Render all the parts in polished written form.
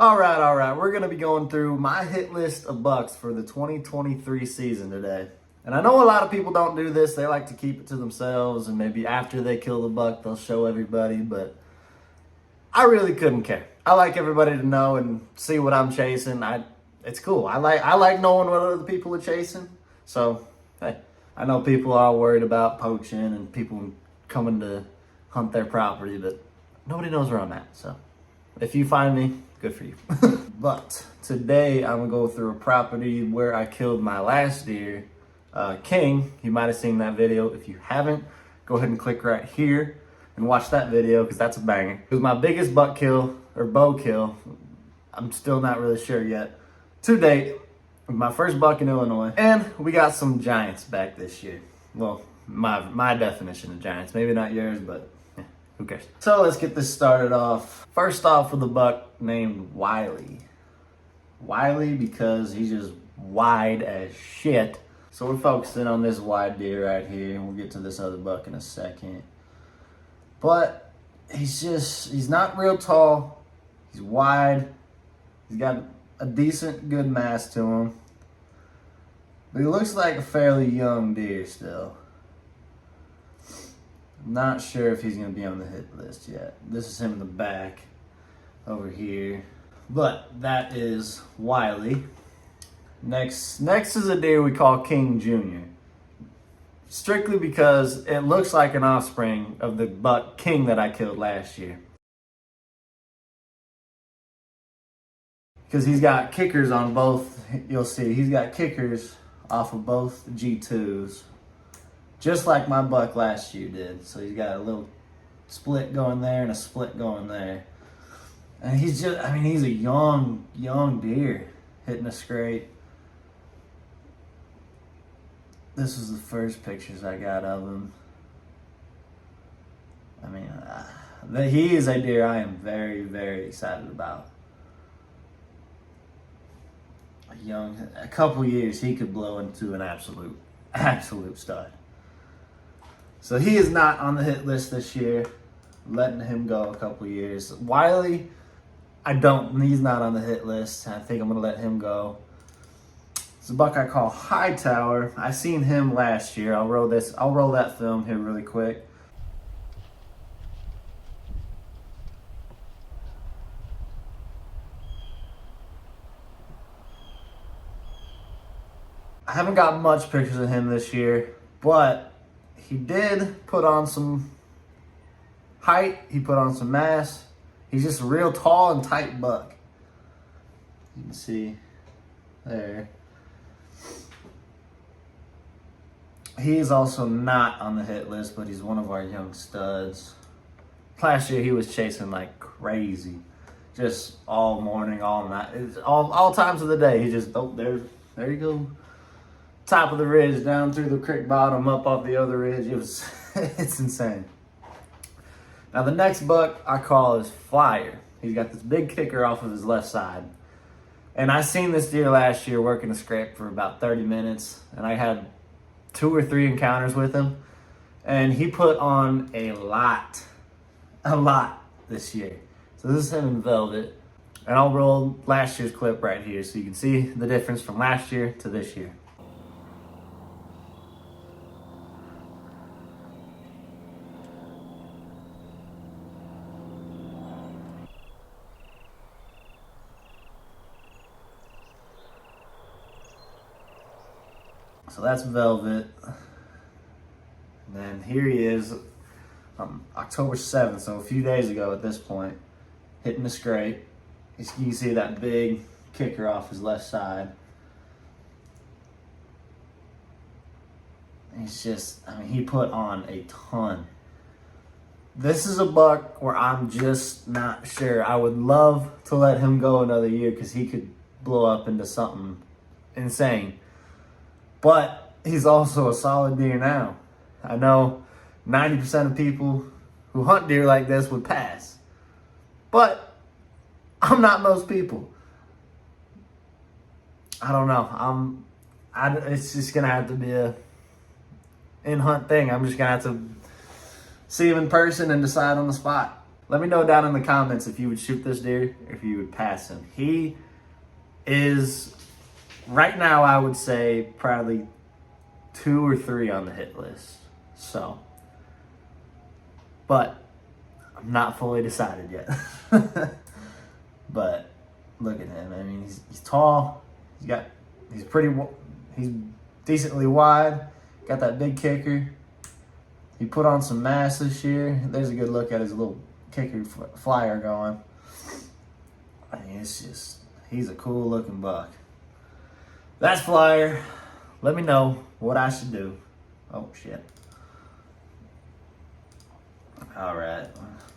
All right. We're going to be going through my hit list of bucks for the 2023 season today. And I know a lot of people don't do this. They like to keep it to themselves, and maybe after they kill the buck, they'll show everybody. But I really couldn't care. I like everybody to know and see what I'm chasing. It's cool. I like knowing what other people are chasing. So, hey, I know people are worried about poaching and people coming to hunt their property, but nobody knows where I'm at. So, if you find me, good for you. But today I'm gonna go through a property where I killed my last deer, King. You might have seen that video. If you haven't, go ahead and click right here and watch that video because that's a banger. It was my biggest buck kill or bow kill. I'm still not really sure yet. To date, my first buck in Illinois, and we got some giants back this year. Well, my definition of giants, maybe not yours, but who cares? So let's get this started off. First off with a buck named Wiley. Wiley because he's just wide as shit. So we're focusing on this wide deer right here. We'll get to this other buck in a second. But he's not real tall. He's wide. He's got a decent, good mass to him. But he looks like a fairly young deer still. I'm not sure if he's going to be on the hit list yet. This is him in the back over here. But that is Wiley. Next is a deer we call King Jr. Strictly because it looks like an offspring of the buck King that I killed last year. Because he's got kickers on both, you'll see, he's got kickers off of both G2s. Just like my buck last year did. So he's got a little split going there and a split going there. And he's a young deer hitting a scrape. This was the first pictures I got of him. He is a deer I am very, very excited about. A couple years, he could blow into an absolute stud. So he is not on the hit list this year. Letting him go a couple years. Wiley, he's not on the hit list. I think I'm gonna let him go. It's a buck I call Hightower. I seen him last year. I'll roll that film here really quick. I haven't got much pictures of him this year, but he did put on some height. He put on some mass. He's just a real tall and tight buck. You can see there. He is also not on the hit list, but he's one of our young studs. Last year he was chasing like crazy. Just all morning, all night. All times of the day. He just, there you go. Top of the ridge, down through the creek bottom, up off the other ridge. It's insane. Now the next buck I call is Flyer. He's got this big kicker off of his left side. And I seen this deer last year working a scrape for about 30 minutes. And I had 2 or 3 encounters with him. And he put on a lot this year. So this is him in velvet. And I'll roll last year's clip right here so you can see the difference from last year to this year. So that's Velvet. And then here he is, October 7th, so a few days ago at this point, hitting the scrape. You can see that big kicker off his left side. He put on a ton. This is a buck where I'm just not sure. I would love to let him go another year because he could blow up into something insane. But he's also a solid deer now. I know 90% of people who hunt deer like this would pass. But I'm not most people. I don't know. It's just going to have to be a in-hunt thing. I'm just going to have to see him in person and decide on the spot. Let me know down in the comments if you would shoot this deer or if you would pass him. He is, right now, I would say probably 2 or 3 on the hit list. So, but I'm not fully decided yet. But look at him. I mean, he's tall. He's decently wide. Got that big kicker. He put on some mass this year. There's a good look at his little kicker flyer going. I mean, he's a cool looking buck. That's Flyer. Let me know what I should do. Oh, shit. All right,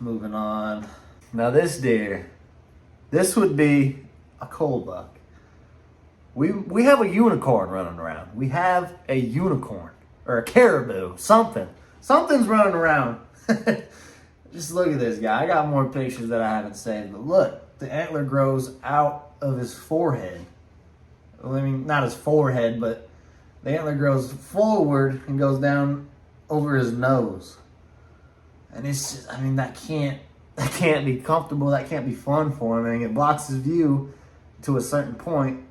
moving on. Now this deer, this would be a coal buck. We have a unicorn running around. We have a unicorn or a caribou, something. Something's running around. Just look at this guy. I got more pictures that I haven't saved, but look, the antler grows out of his forehead. I mean, not his forehead, but the antler grows forward and goes down over his nose. And it's just, I mean, that can't be comfortable. That can't be fun for him. I mean, it blocks his view to a certain point.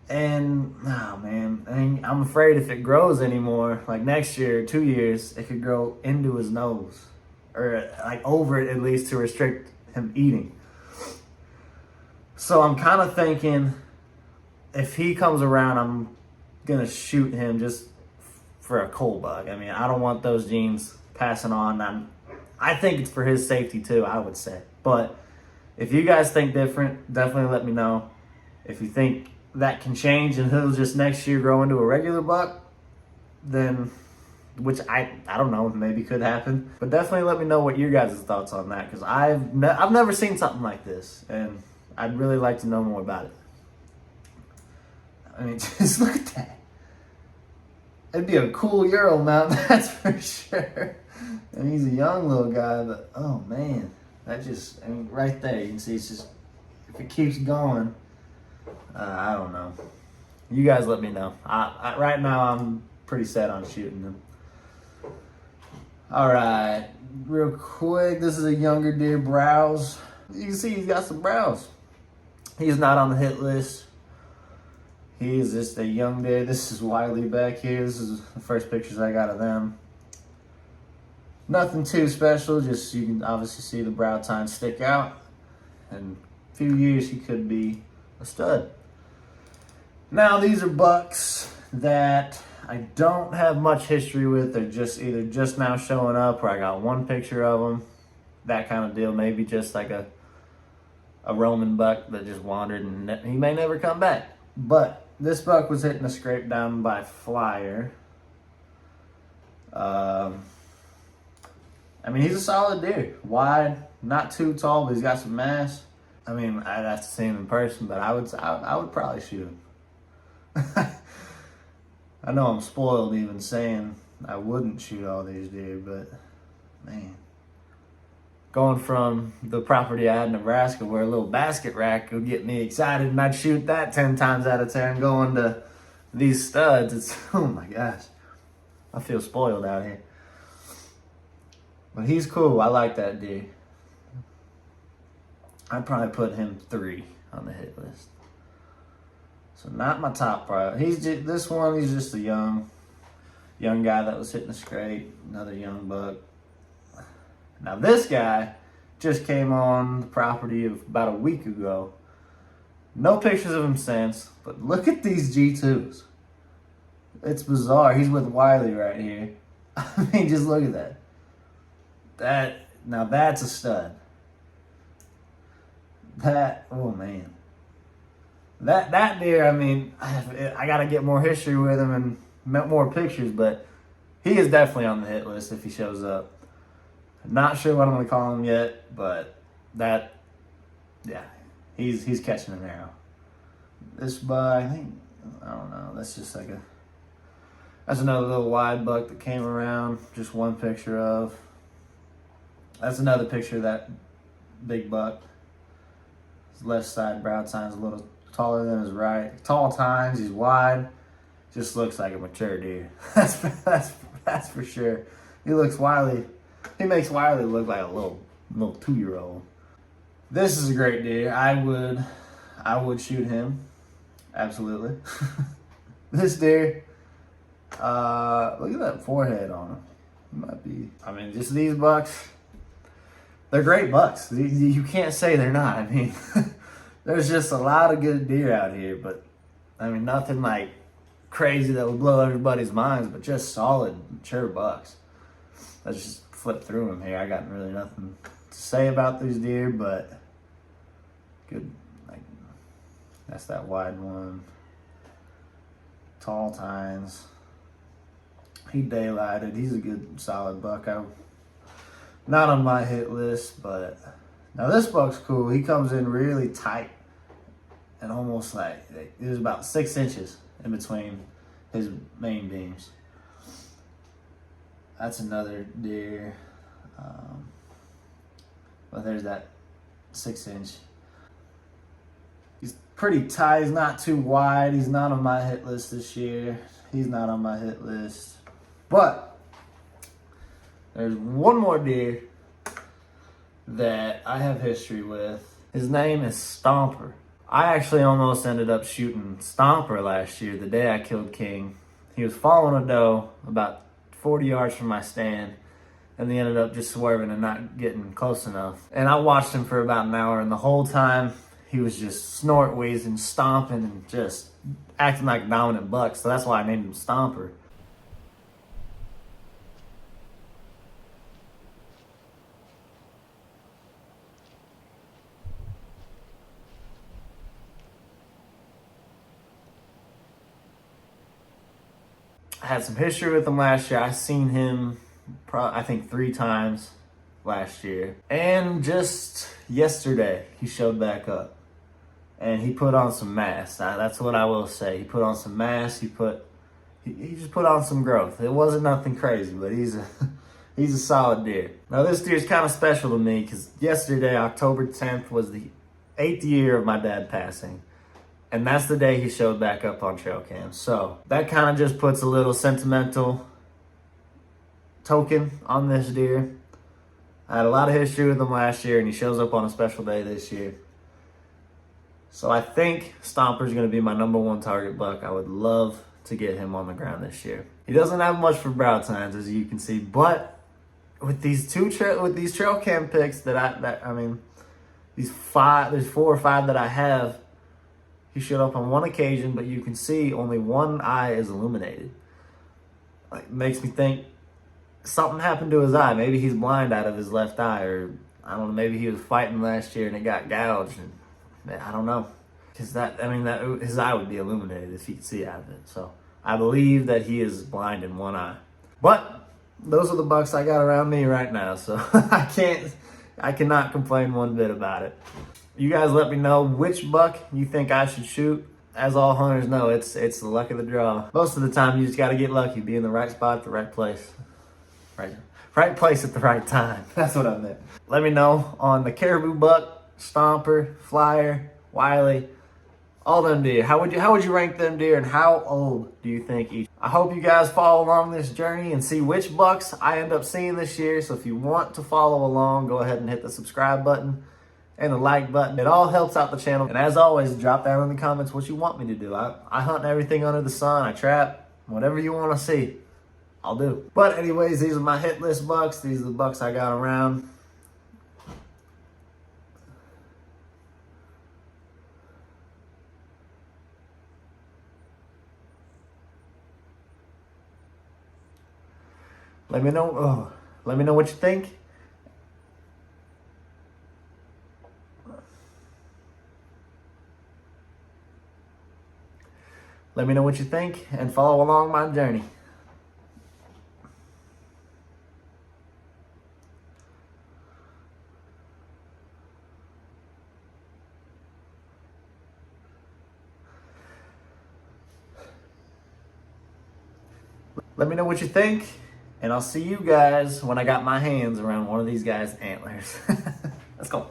And, oh man, I mean, I'm afraid if it grows anymore, like next year, 2 years, it could grow into his nose. Or like over it at least to restrict him eating. So I'm kind of thinking if he comes around, I'm going to shoot him just for a coal bug. I mean, I don't want those genes passing on. I think it's for his safety too, I would say. But if you guys think different, definitely let me know. If you think that can change and he'll just next year grow into a regular buck, then, which I don't know, maybe could happen. But definitely let me know what your guys' thoughts on that, because I've never seen something like this, and I'd really like to know more about it. I mean, just look at that. It'd be a cool Euro mount, that's for sure. And he's a young little guy, but oh man, that just, I mean, right there, you can see it's just, if it keeps going, I don't know. You guys let me know. Right now, I'm pretty set on shooting him. All right, real quick, this is a younger deer, Browse. You can see he's got some brows. He's not on the hit list. He is just a young deer. This is Wiley back here. This is the first pictures I got of them. Nothing too special, just you can obviously see the brow tine stick out. In a few years, he could be a stud. Now, these are bucks that I don't have much history with. They're just either just now showing up or I got one picture of them. That kind of deal. Maybe just like a Roman buck that just wandered and he may never come back. But this buck was hitting a scrape down by Flyer. I mean, he's a solid deer. Wide, not too tall, but he's got some mass. I mean, I'd have to see him in person, but I would probably shoot him. I know I'm spoiled even saying I wouldn't shoot all these deer, but man, going from the property I had in Nebraska where a little basket rack would get me excited and I'd shoot that 10 times out of 10, going to these studs, it's, oh my gosh, I feel spoiled out here. But he's cool. I like that deer. I'd probably put him 3 on the hit list. So not my top priority. He's just a young guy that was hitting a scrape. Another young buck. Now this guy just came on the property of about a week ago. No pictures of him since, but look at these G2s. It's bizarre. He's with Wiley right here. I mean, just look at that. Now that's a stud. Oh man. That deer, I mean, I got to get more history with him and more pictures, but he is definitely on the hit list if he shows up. Not sure what I'm going to call him yet, but he's catching an arrow. This buck, I don't know, that's another little wide buck that came around, just one picture of. That's another picture of that big buck. His left side brow tine's a little taller than his right. Tall tines, he's wide. Just looks like a mature deer. That's for sure. He makes Wiley look like a little little 2-year-old. This is a great deer. I would shoot him. Absolutely. This deer, look at that forehead on him. It might be, I mean, just these bucks, they're great bucks. You can't say they're not. I mean, there's just a lot of good deer out here, but I mean, nothing like crazy that would blow everybody's minds, but just solid, mature bucks. Let's just flip through them here. I got really nothing to say about these deer, but good. Like, that's that wide one. Tall tines. He daylighted. He's a good solid buck. Not on my hit list, but now this buck's cool. He comes in really tight and almost like there's about 6 inches in between his main beams. That's another deer. But there's that 6-inch. He's pretty tight. He's not too wide. He's not on my hit list this year. He's not on my hit list. But there's one more deer that I have history with. His name is Stomper. I actually almost ended up shooting Stomper last year, the day I killed King. He was following a doe about 40 yards from my stand, and he ended up just swerving and not getting close enough. And I watched him for about an hour, and the whole time he was just snort wheezing, stomping, and just acting like a dominant buck. So that's why I named him Stomper. I had some history with him last year. I seen him, I think 3 times last year. And just yesterday, he showed back up. And he put on some mass. That's what I will say. He put on some mass. He just put on some growth. It wasn't nothing crazy, but he's a solid deer. Now this deer is kind of special to me because yesterday, October 10th, was the 8th year of my dad passing. And that's the day he showed back up on trail cam. So that kind of just puts a little sentimental token on this deer. I had a lot of history with him last year, and he shows up on a special day this year. So I think Stomper's going to be my #1 target buck. I would love to get him on the ground this year. He doesn't have much for brow tines, as you can see, but with these trail cam picks there's 4 or 5 that I have. He showed up on one occasion, but you can see only one eye is illuminated. Like, makes me think something happened to his eye. Maybe he's blind out of his left eye, or I don't know. Maybe he was fighting last year and it got gouged. And I don't know, because his eye would be illuminated if he could see out of it. So I believe that he is blind in one eye. But those are the bucks I got around me right now, so I cannot complain one bit about it. You guys let me know which buck you think I should shoot. As all hunters know, it's the luck of the draw. Most of the time, you just got to get lucky, be in the right spot at the right place. Right place at the right time. That's what I meant. Let me know on the caribou buck, Stomper, Flyer, Wiley, all them deer. How would you rank them deer, and how old do you think each? I hope you guys follow along this journey and see which bucks I end up seeing this year. So if you want to follow along, go ahead and hit the subscribe button and the like button. It all helps out the channel. And as always, drop down in the comments what you want me to do. I hunt everything under the sun. I trap. Whatever you want to see, I'll do. But anyways, these are my hit list bucks. These are the bucks I got around. Let me know what you think. Let me know what you think and follow along my journey. Let me know what you think, and I'll see you guys when I got my hands around one of these guys' antlers. Let's go.